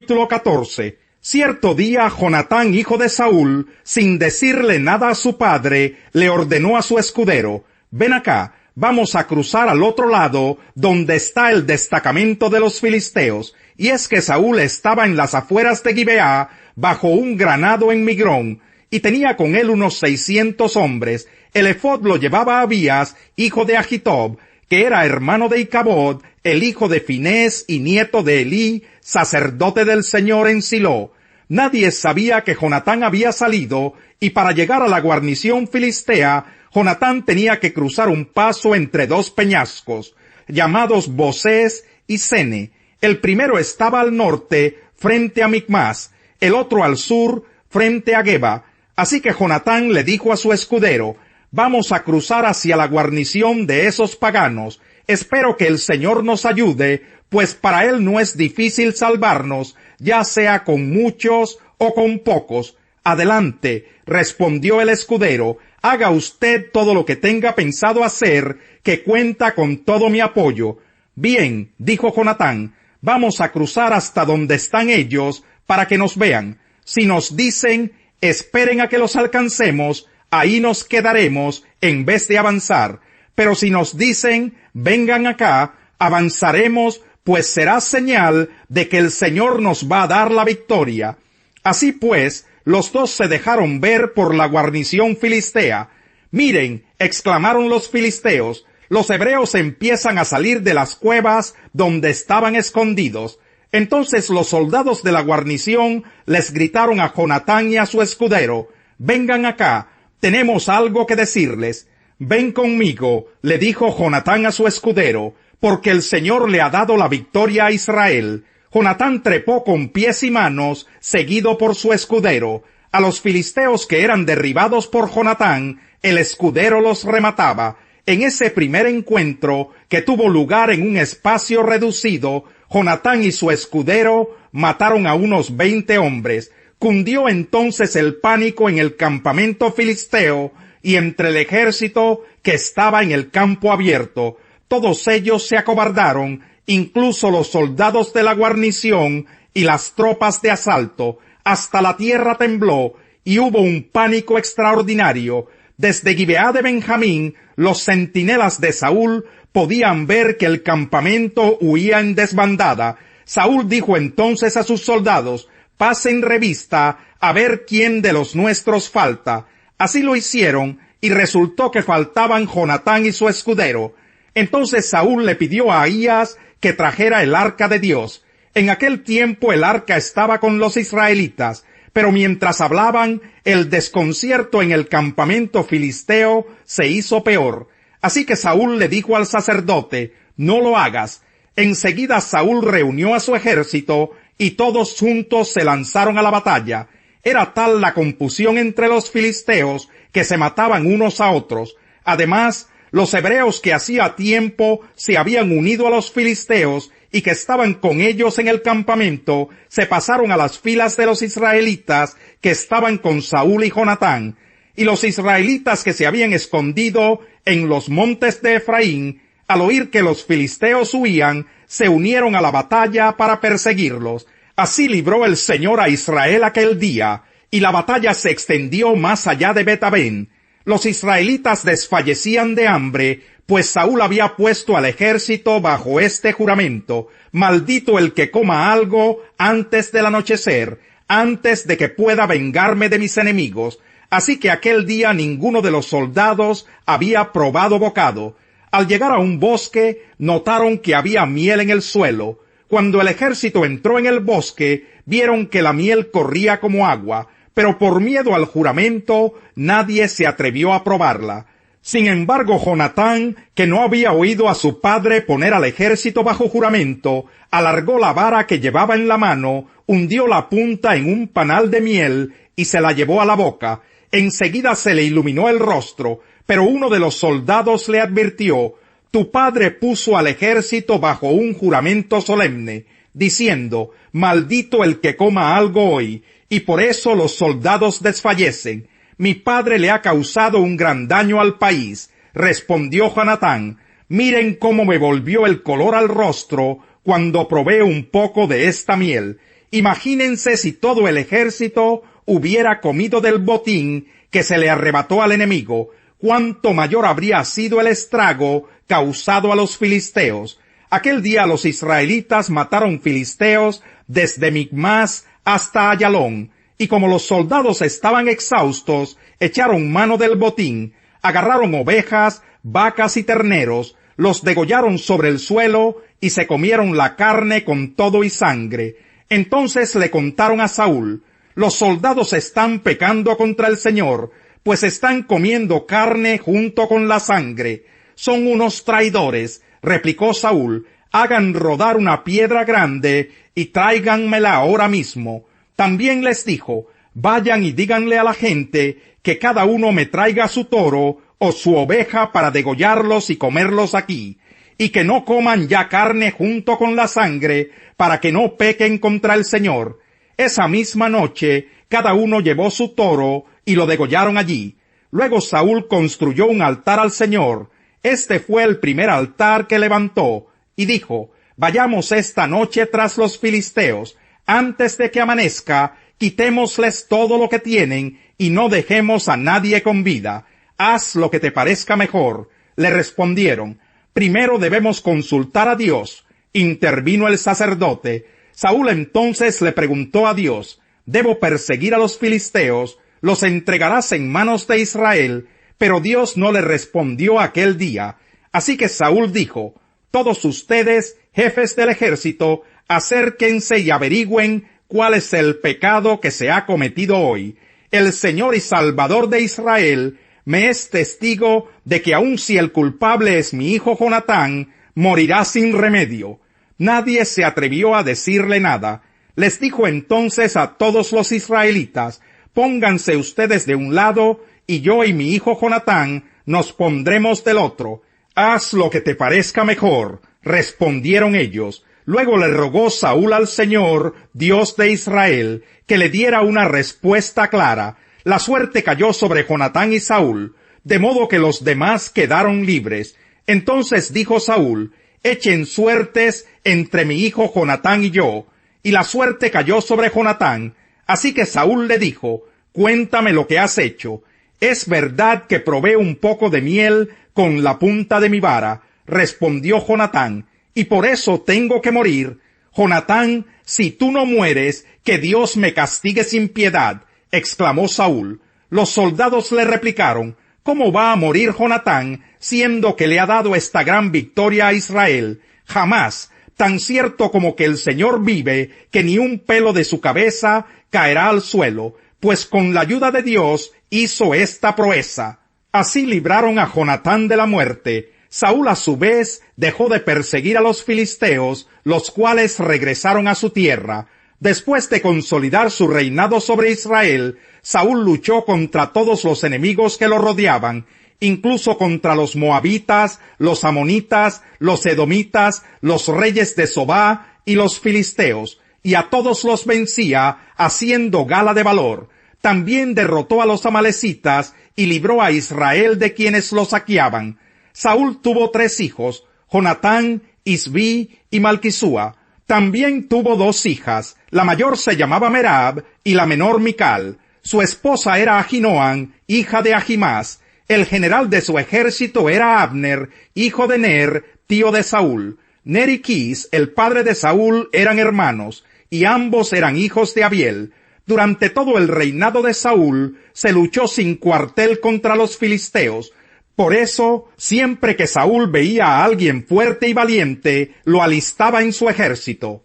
Capítulo 14. Cierto día, Jonatán, hijo de Saúl, sin decirle nada a su padre, le ordenó a su escudero: ven acá, vamos a cruzar al otro lado, donde está el destacamento de los filisteos. Y es que Saúl estaba en las afueras de Gibeá, bajo un granado en Migrón, y tenía con él unos 600 hombres. El ephod lo llevaba Abías, hijo de Ahitob, que era hermano de Icabod, el hijo de Finés y nieto de Elí, sacerdote del Señor en Silo. Nadie sabía que Jonatán había salido, y para llegar a la guarnición filistea, Jonatán tenía que cruzar un paso entre dos peñascos, llamados Bosés y Sene. El primero estaba al norte, frente a Micmas, el otro al sur, frente a Geba. Así que Jonatán le dijo a su escudero: vamos a cruzar hacia la guarnición de esos paganos. Espero que el Señor nos ayude, pues para él no es difícil salvarnos, ya sea con muchos o con pocos. Adelante, respondió el escudero, haga usted todo lo que tenga pensado hacer, que cuenta con todo mi apoyo. Bien, dijo Jonatán, vamos a cruzar hasta donde están ellos, para que nos vean. Si nos dicen: esperen a que los alcancemos, ahí nos quedaremos en vez de avanzar. Pero si nos dicen: vengan acá, avanzaremos, pues será señal de que el Señor nos va a dar la victoria. Así pues, los dos se dejaron ver por la guarnición filistea. Miren, exclamaron los filisteos, los hebreos empiezan a salir de las cuevas donde estaban escondidos. Entonces los soldados de la guarnición les gritaron a Jonatán y a su escudero: vengan acá, tenemos algo que decirles. Ven conmigo, le dijo Jonatán a su escudero, porque el Señor le ha dado la victoria a Israel. Jonatán trepó con pies y manos, seguido por su escudero. A los filisteos que eran derribados por Jonatán, el escudero los remataba. En ese primer encuentro, que tuvo lugar en un espacio reducido, Jonatán y su escudero mataron a unos 20 hombres. Cundió entonces el pánico en el campamento filisteo y entre el ejército que estaba en el campo abierto. Todos ellos se acobardaron, incluso los soldados de la guarnición y las tropas de asalto. Hasta la tierra tembló y hubo un pánico extraordinario. Desde Gibeá de Benjamín, los centinelas de Saúl podían ver que el campamento huía en desbandada. Saúl dijo entonces a sus soldados: pasen revista a ver quién de los nuestros falta. Así lo hicieron, y resultó que faltaban Jonatán y su escudero. Entonces Saúl le pidió a Ahías que trajera el arca de Dios. En aquel tiempo el arca estaba con los israelitas, pero mientras hablaban, el desconcierto en el campamento filisteo se hizo peor. Así que Saúl le dijo al sacerdote: no lo hagas. Enseguida Saúl reunió a su ejército, y todos juntos se lanzaron a la batalla. Era tal la confusión entre los filisteos que se mataban unos a otros. Además, los hebreos que hacía tiempo se habían unido a los filisteos y que estaban con ellos en el campamento, se pasaron a las filas de los israelitas que estaban con Saúl y Jonatán. Y los israelitas que se habían escondido en los montes de Efraín, al oír que los filisteos huían, se unieron a la batalla para perseguirlos. Así libró el Señor a Israel aquel día, y la batalla se extendió más allá de Bet-Aven. Los israelitas desfallecían de hambre, pues Saúl había puesto al ejército bajo este juramento: maldito el que coma algo antes del anochecer, antes de que pueda vengarme de mis enemigos. Así que aquel día ninguno de los soldados había probado bocado. Al llegar a un bosque, notaron que había miel en el suelo. Cuando el ejército entró en el bosque, vieron que la miel corría como agua, pero por miedo al juramento, nadie se atrevió a probarla. Sin embargo, Jonatán, que no había oído a su padre poner al ejército bajo juramento, alargó la vara que llevaba en la mano, hundió la punta en un panal de miel y se la llevó a la boca. Enseguida se le iluminó el rostro, pero uno de los soldados le advirtió: tu padre puso al ejército bajo un juramento solemne, diciendo: maldito el que coma algo hoy, y por eso los soldados desfallecen. Mi padre le ha causado un gran daño al país. Respondió Jonatán: miren cómo me volvió el color al rostro cuando probé un poco de esta miel. Imagínense si todo el ejército hubiera comido del botín que se le arrebató al enemigo, cuánto mayor habría sido el estrago causado a los filisteos. Aquel día los israelitas mataron filisteos desde Micmas hasta Ayalón, y como los soldados estaban exhaustos, echaron mano del botín, agarraron ovejas, vacas y terneros, los degollaron sobre el suelo y se comieron la carne con todo y sangre. Entonces le contaron a Saúl: los soldados están pecando contra el Señor, pues están comiendo carne junto con la sangre. Son unos traidores, replicó Saúl. Hagan rodar una piedra grande y tráiganmela ahora mismo. También les dijo: vayan y díganle a la gente que cada uno me traiga su toro o su oveja para degollarlos y comerlos aquí, y que no coman ya carne junto con la sangre, para que no pequen contra el Señor. Esa misma noche cada uno llevó su toro y lo degollaron allí. Luego Saúl construyó un altar al Señor. Este fue el primer altar que levantó, y dijo: vayamos esta noche tras los filisteos. Antes de que amanezca, quitémosles todo lo que tienen, y no dejemos a nadie con vida. Haz lo que te parezca mejor. Le respondieron: primero debemos consultar a Dios. Intervino el sacerdote. Saúl entonces le preguntó a Dios: ¿debo perseguir a los filisteos? ¿Los entregarás en manos de Israel? Pero Dios no le respondió aquel día. Así que Saúl dijo: todos ustedes, jefes del ejército, acérquense y averigüen cuál es el pecado que se ha cometido hoy. El Señor y Salvador de Israel me es testigo de que aun si el culpable es mi hijo Jonatán, morirá sin remedio. Nadie se atrevió a decirle nada. Les dijo entonces a todos los israelitas: pónganse ustedes de un lado, y yo y mi hijo Jonatán nos pondremos del otro. Haz lo que te parezca mejor, respondieron ellos. Luego le rogó Saúl al Señor, Dios de Israel, que le diera una respuesta clara. La suerte cayó sobre Jonatán y Saúl, de modo que los demás quedaron libres. Entonces dijo Saúl: echen suertes entre mi hijo Jonatán y yo. Y la suerte cayó sobre Jonatán. Así que Saúl le dijo: cuéntame lo que has hecho. ¿Es verdad que probé un poco de miel con la punta de mi vara? Respondió Jonatán: y por eso tengo que morir. Jonatán, si tú no mueres, que Dios me castigue sin piedad, exclamó Saúl. Los soldados le replicaron: ¿cómo va a morir Jonatán, siendo que le ha dado esta gran victoria a Israel? Jamás, tan cierto como que el Señor vive, que ni un pelo de su cabeza caerá al suelo, pues con la ayuda de Dios hizo esta proeza. Así libraron a Jonatán de la muerte. Saúl a su vez dejó de perseguir a los filisteos, los cuales regresaron a su tierra. Después de consolidar su reinado sobre Israel, Saúl luchó contra todos los enemigos que lo rodeaban, incluso contra los moabitas, los amonitas, los edomitas, los reyes de Sobá y los filisteos, y a todos los vencía haciendo gala de valor. También derrotó a los amalecitas y libró a Israel de quienes lo saqueaban. Saúl tuvo 3 hijos, Jonatán, Isbi y Malquisúa. También tuvo 2 hijas, la mayor se llamaba Merab y la menor Mical. Su esposa era Ahinoam, hija de Ahimás. El general de su ejército era Abner, hijo de Ner, tío de Saúl. Ner y Quis, el padre de Saúl, eran hermanos, y ambos eran hijos de Abiel. Durante todo el reinado de Saúl, se luchó sin cuartel contra los filisteos. Por eso, siempre que Saúl veía a alguien fuerte y valiente, lo alistaba en su ejército.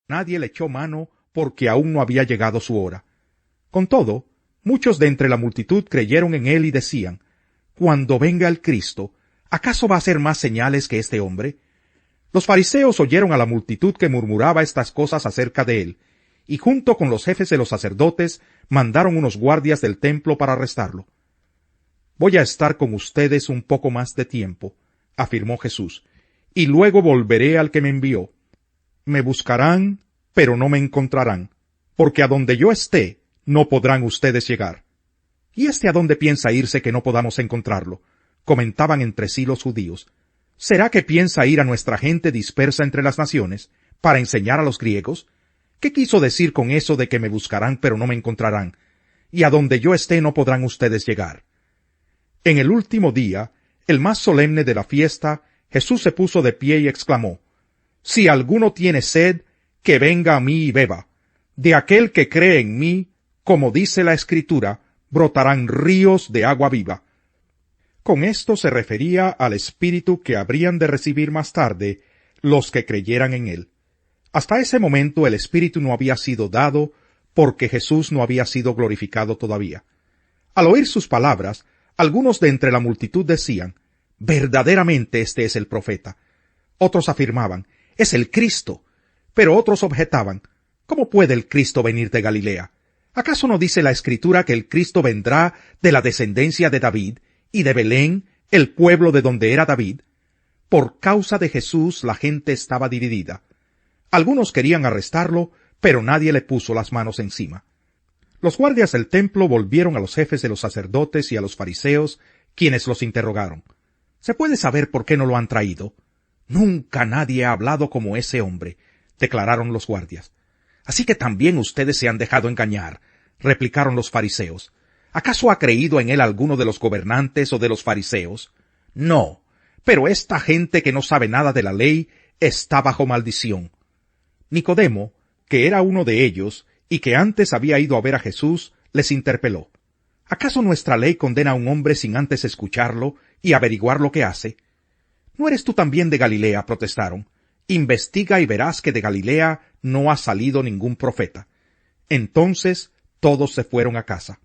Nadie le echó mano porque aún no había llegado su hora. Con todo, muchos de entre la multitud creyeron en él y decían: cuando venga el Cristo, ¿acaso va a hacer más señales que este hombre? Los fariseos oyeron a la multitud que murmuraba estas cosas acerca de él, y junto con los jefes de los sacerdotes mandaron unos guardias del templo para arrestarlo. Voy a estar con ustedes un poco más de tiempo, afirmó Jesús, y luego volveré al que me envió. Me buscarán, pero no me encontrarán, porque a donde yo esté, no podrán ustedes llegar. ¿Y a dónde piensa irse que no podamos encontrarlo?, comentaban entre sí los judíos. ¿Será que piensa ir a nuestra gente dispersa entre las naciones, para enseñar a los griegos? ¿Qué quiso decir con eso de que me buscarán pero no me encontrarán? Y a donde yo esté no podrán ustedes llegar. En el último día, el más solemne de la fiesta, Jesús se puso de pie y exclamó: Si alguno tiene sed, que venga a mí y beba. De aquel que cree en mí, como dice la Escritura, brotarán ríos de agua viva. Con esto se refería al Espíritu que habrían de recibir más tarde los que creyeran en él. Hasta ese momento el Espíritu no había sido dado, porque Jesús no había sido glorificado todavía. Al oír sus palabras, algunos de entre la multitud decían: verdaderamente este es el profeta. Otros afirmaban: es el Cristo. Pero otros objetaban: ¿cómo puede el Cristo venir de Galilea? ¿Acaso no dice la Escritura que el Cristo vendrá de la descendencia de David y de Belén, el pueblo de donde era David? Por causa de Jesús la gente estaba dividida. Algunos querían arrestarlo, pero nadie le puso las manos encima. Los guardias del templo volvieron a los jefes de los sacerdotes y a los fariseos, quienes los interrogaron: ¿se puede saber por qué no lo han traído? Nunca nadie ha hablado como ese hombre, declararon los guardias. Así que también ustedes se han dejado engañar, replicaron los fariseos. ¿Acaso ha creído en él alguno de los gobernantes o de los fariseos? No, pero esta gente que no sabe nada de la ley está bajo maldición. Nicodemo, que era uno de ellos, y que antes había ido a ver a Jesús, les interpeló: ¿acaso nuestra ley condena a un hombre sin antes escucharlo y averiguar lo que hace? ¿No eres tú también de Galilea?, protestaron. Investiga y verás que de Galilea no ha salido ningún profeta. Entonces todos se fueron a casa.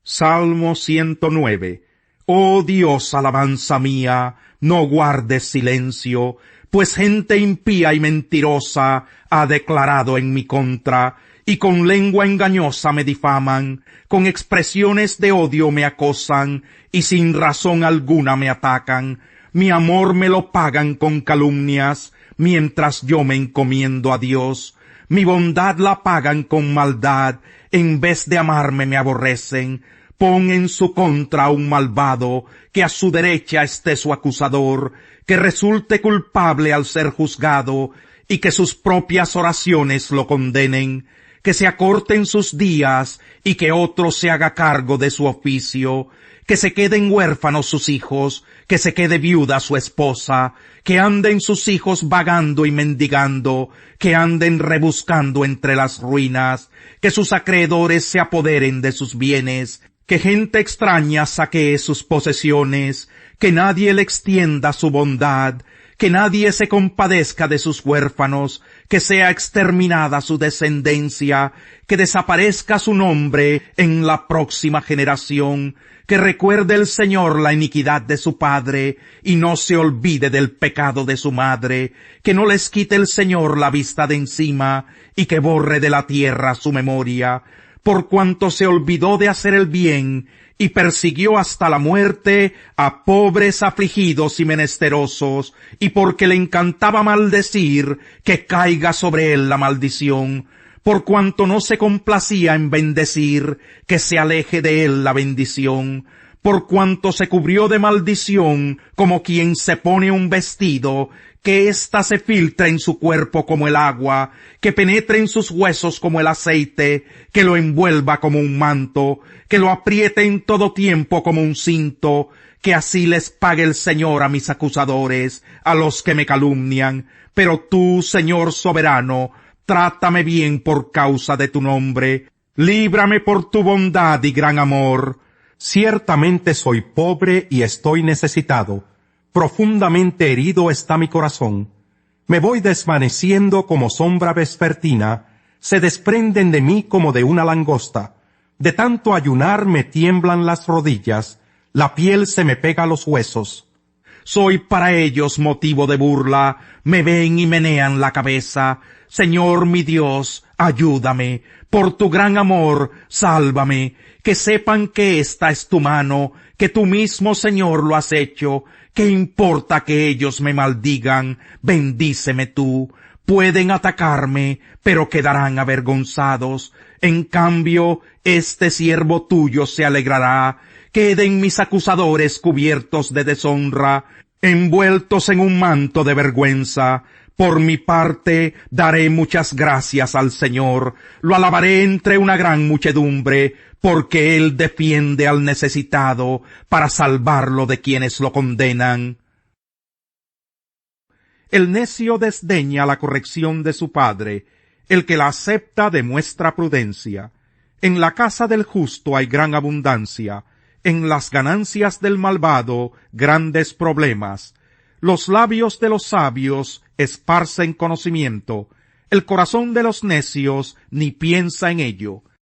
Salmo 109. Oh Dios, alabanza mía, no guardes silencio, pues gente impía y mentirosa ha declarado en mi contra, y con lengua engañosa me difaman, con expresiones de odio me acosan, y sin razón alguna me atacan. Mi amor me lo pagan con calumnias, mientras yo me encomiendo a Dios. Mi bondad la pagan con maldad, en vez de amarme me aborrecen. Pon en su contra un malvado, que a su derecha esté su acusador, que resulte culpable al ser juzgado, y que sus propias oraciones lo condenen, que se acorten sus días, y que otro se haga cargo de su oficio, que se queden huérfanos sus hijos, que se quede viuda su esposa, que anden sus hijos vagando y mendigando, que anden rebuscando entre las ruinas, que sus acreedores se apoderen de sus bienes, que gente extraña saquee sus posesiones, que nadie le extienda su bondad, que nadie se compadezca de sus huérfanos, que sea exterminada su descendencia, que desaparezca su nombre en la próxima generación, que recuerde el Señor la iniquidad de su padre, y no se olvide del pecado de su madre, que no les quite el Señor la vista de encima, y que borre de la tierra su memoria, por cuanto se olvidó de hacer el bien, y persiguió hasta la muerte a pobres, afligidos y menesterosos, y porque le encantaba maldecir, que caiga sobre él la maldición, por cuanto no se complacía en bendecir, que se aleje de él la bendición, por cuanto se cubrió de maldición, como quien se pone un vestido, que ésta se filtre en su cuerpo como el agua, que penetre en sus huesos como el aceite, que lo envuelva como un manto, que lo apriete en todo tiempo como un cinto, que así les pague el Señor a mis acusadores, a los que me calumnian. Pero tú, Señor soberano, trátame bien por causa de tu nombre, líbrame por tu bondad y gran amor. Ciertamente soy pobre y estoy necesitado, profundamente herido está mi corazón. Me voy desvaneciendo como sombra vespertina, se desprenden de mí como de una langosta. De tanto ayunar me tiemblan las rodillas, la piel se me pega a los huesos. Soy para ellos motivo de burla, me ven y menean la cabeza. Señor mi Dios, ayúdame, por tu gran amor, sálvame, que sepan que esta es tu mano, que tú mismo, Señor, lo has hecho. ¿Qué importa que ellos me maldigan? Bendíceme tú. Pueden atacarme, pero quedarán avergonzados. En cambio, este siervo tuyo se alegrará. Queden mis acusadores cubiertos de deshonra, envueltos en un manto de vergüenza, Por mi parte, daré muchas gracias al Señor, lo alabaré entre una gran muchedumbre, porque Él defiende al necesitado para salvarlo de quienes lo condenan. El necio desdeña la corrección de su padre, el que la acepta demuestra prudencia. En la casa del justo hay gran abundancia, en las ganancias del malvado grandes problemas. Los labios de los sabios esparcen conocimiento, el corazón de los necios ni piensa en ello.